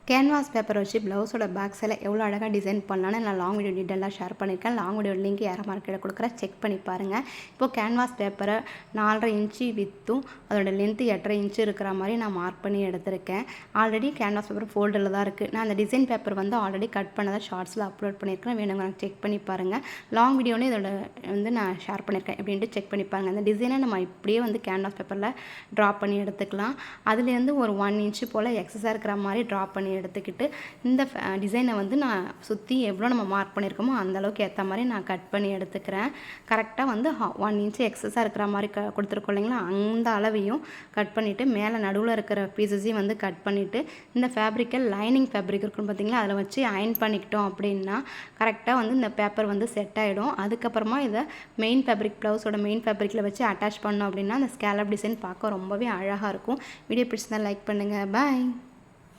Canvas paper வச்சு ப்ளவுஸோட back சைடில் எவ்வளோ அழகாக டிசைன் பண்ணலான்னு நான் லாங் வீடியோ டீட்டெயிலாக ஷேர் பண்ணியிருக்கேன். லாங் வீடியோ லிங்க் யாரை மார்க்கெட்டில் கொடுக்குறேன், செக் பண்ணி பாருங்கள். இப்போது கேன்வாஸ் பேப்பரை 4.5 இன்ச்சு வித்தும் அதோட லென்த்து 8.5 இன்ச்சு இருக்கிற மாதிரி நான் மார்க் பண்ணி எடுத்திருக்கேன். ஆல்ரெடி கேன்வாஸ் பேப்பர் ஃபோல்டில் தான் இருக்குது. நான் அந்த டிசைன் பேப்பர் வந்து ஆல்ரெடி கட் பண்ணதை ஷார்ட்ஸில் அப்லோட் பண்ணியிருக்கேன். வேணுங்க செக் பண்ணி பாருங்கள். லாங் வீடியோன்னு இதோட வந்து நான் ஷேர் பண்ணியிருக்கேன். எப்படின்ட்டு செக் பண்ணி பாருங்கள். அந்த டிசைனை நம்ம இப்படியே வந்து கேன்வாஸ் பேப்பரில் ட்ரா பண்ணி எடுத்துக்கலாம். அதுலேருந்து ஒரு 1 இன்ச்சு போல் எக்ஸஸாக இருக்கிற மாதிரி ட்ரா பண்ணி எடுத்துக்கிட்டு இந்த டிசைனை வந்து நான் சுற்றி எவ்வளோ நம்ம மார்க் பண்ணியிருக்கோமோ அந்தளவுக்கு ஏற்ற மாதிரி நான் கட் பண்ணி எடுத்துக்கிறேன். கரெக்டாக வந்து 1 இன்ச்சு எக்ஸஸாக இருக்கிற மாதிரி கொடுத்துருக்கோம் இல்லைங்களா, அந்த அளவையும் கட் பண்ணிவிட்டு மேலே நடுவில் இருக்கிற பீசஸையும் வந்து கட் பண்ணிவிட்டு இந்த ஃபேப்ரிக்கை லைனிங் ஃபேப்ரிக் இருக்குன்னு பார்த்தீங்களா, அதில் வச்சு அயன் பண்ணிக்கிட்டோம் அப்படின்னா கரெக்டாக வந்து இந்த பேப்பர் வந்து செட் ஆகிடும். அதுக்கப்புறமா இதை மெயின் ஃபேப்ரிக் ப்ளவுஸோட மெயின் ஃபேப்ரிக்கில் வச்சு அட்டாச் பண்ணோம் அப்படின்னா அந்த ஸ்கேலப் டிசைன் பார்க்க ரொம்பவே அழகாக இருக்கும். வீடியோ பிடிச்சிருந்தா லைக் பண்ணுங்கள். பாய்.